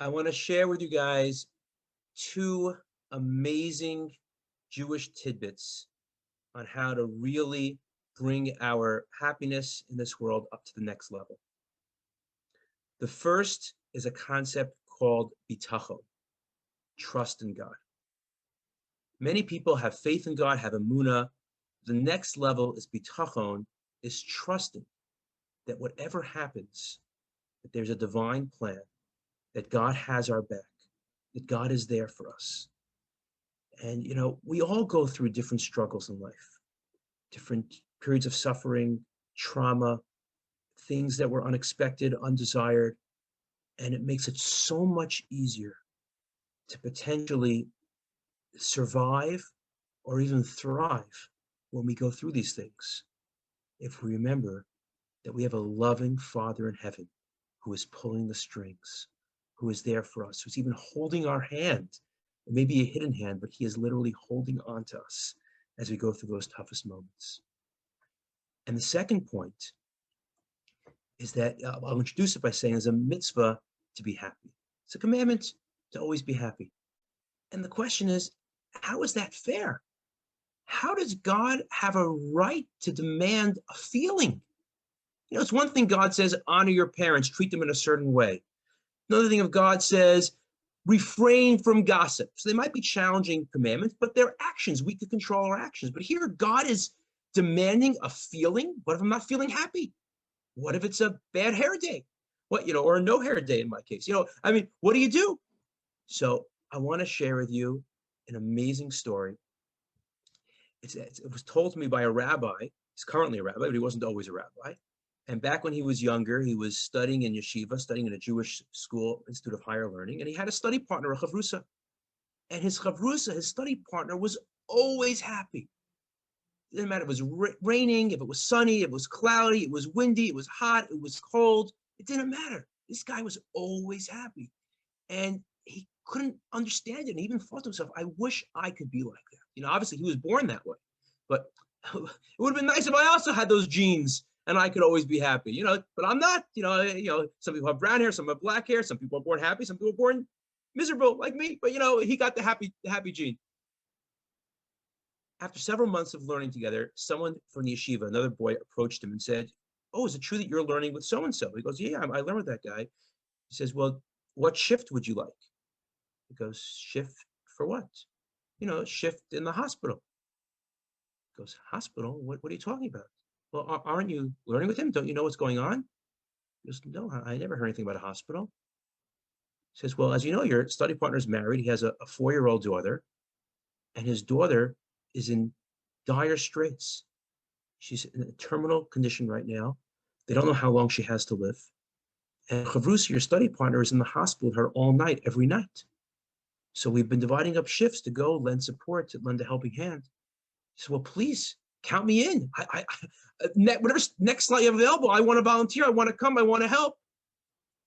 I want to share with you guys two amazing Jewish tidbits on how to really bring our happiness in this world up to the next level. The first is a concept called bitachon, trust in God. Many people have faith in God, have emunah. The next level is bitachon, is trusting that whatever happens, that there's a divine plan, that God has our back, that God is there for us. And, we all go through different struggles in life, different periods of suffering, trauma, things that were unexpected, undesired. And it makes it so much easier to potentially survive or even thrive when we go through these things, if we remember that we have a loving Father in heaven who is pulling the strings, who is there for us, who's even holding our hand. It may be a hidden hand, but he is literally holding on to us as we go through those toughest moments. And the second point is that I'll introduce it by saying there's a mitzvah to be happy. It's a commandment to always be happy. And the question is, how is that fair? How does God have a right to demand a feeling? It's one thing God says, honor your parents, treat them in a certain way. Another thing if God says, refrain from gossip. So they might be challenging commandments, but they're actions. We could control our actions. But here God is demanding a feeling. What if I'm not feeling happy? What if it's a bad hair day? Or a no hair day in my case? What do you do? So I want to share with you an amazing story. It was told to me by a rabbi. He's currently a rabbi, but he wasn't always a rabbi. And back when he was younger, he was studying in yeshiva, studying in a Jewish school, Institute of Higher Learning, and he had a study partner, a chavrusa. And his chavrusa, his study partner, was always happy. It didn't matter if it was raining, if it was sunny, if it was cloudy, it was windy, it was hot, it was cold. It didn't matter. This guy was always happy. And he couldn't understand it. And he even thought to himself, I wish I could be like that. Obviously he was born that way, but it would have been nice if I also had those genes and I could always be happy, but I'm not, some people have brown hair, some have black hair, some people are born happy, some people are born miserable like me, but he got the happy gene. After several months of learning together, someone from the yeshiva, another boy, approached him and said, oh, is it true that you're learning with so-and-so? He goes, yeah, I learned with that guy. He says, well, what shift would you like? He goes, shift for what? Shift in the hospital. He goes, hospital? What are you talking about? Well, aren't you learning with him? Don't you know what's going on? He goes, no, I never heard anything about a hospital. He says, well, as you know, your study partner is married. He has a 4-year-old daughter, and his daughter is in dire straits. She's in a terminal condition right now. They don't know how long she has to live. And Chavrusa, your study partner, is in the hospital with her all night, every night. So we've been dividing up shifts to go lend support, to lend a helping hand. He said, well, please count me in. Whatever next slot you have available, I want to volunteer. I want to come. I want to help.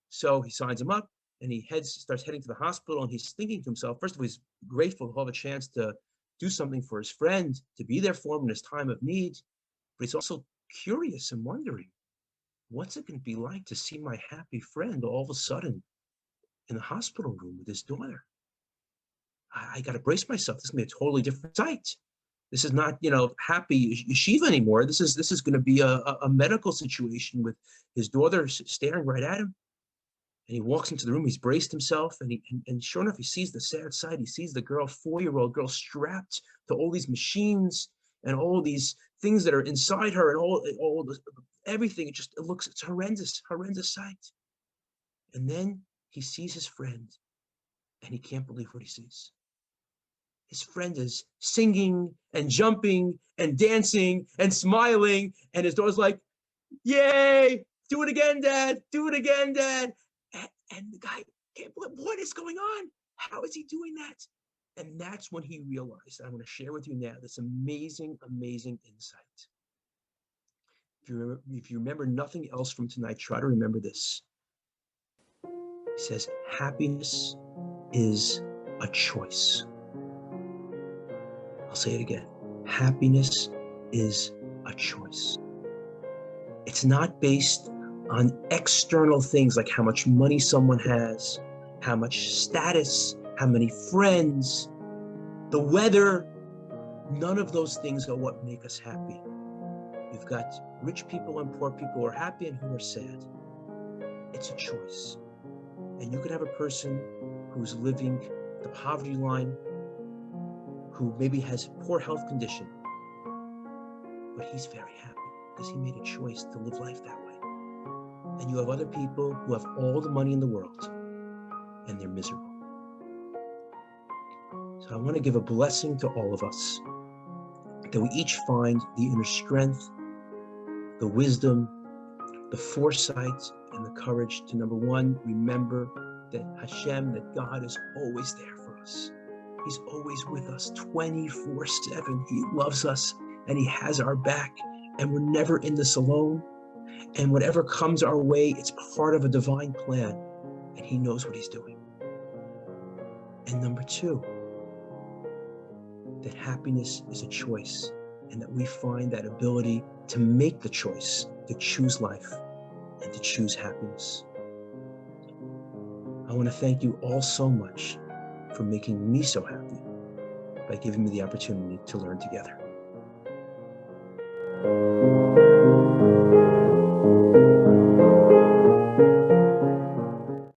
So he signs him up and he starts heading to the hospital, and he's thinking to himself, first of all, he's grateful to have a chance to do something for his friend, to be there for him in his time of need. But he's also curious and wondering, what's it going to be like to see my happy friend all of a sudden in the hospital room with his daughter? I got to brace myself. This is going to be a totally different sight. This is not, happy yeshiva anymore. This is going to be a medical situation with his daughter staring right at him. And he walks into the room. He's braced himself, and sure enough, he sees the sad sight. He sees the girl, 4-year-old girl, strapped to all these machines and all these things that are inside her, and everything. It's horrendous sight. And then he sees his friend, and he can't believe what he sees. His friend is singing and jumping and dancing and smiling. And his daughter's like, yay, do it again, Dad. Do it again, Dad. And the guy can't believe, what is going on? How is he doing that? And that's when he realized, I'm going to share with you now this amazing, amazing insight. If you remember nothing else from tonight, try to remember this. He says, happiness is a choice. I'll say it again. Happiness is a choice. It's not based on external things like how much money someone has, how much status, how many friends, the weather. None of those things are what make us happy. You've got rich people and poor people who are happy and who are sad. It's a choice. And you could have a person who's living the poverty line, who maybe has poor health condition, but he's very happy because he made a choice to live life that way. And you have other people who have all the money in the world and they're miserable. So I want to give a blessing to all of us, that we each find the inner strength, the wisdom, the foresight, and the courage to, number one, remember that Hashem, that God is always there for us. He's always with us 24/7. He loves us and he has our back, and we're never in this alone. And whatever comes our way, it's part of a divine plan, and he knows what he's doing. And number two, that happiness is a choice, and that we find that ability to make the choice to choose life and to choose happiness. I want to thank you all so much for making me so happy by giving me the opportunity to learn together.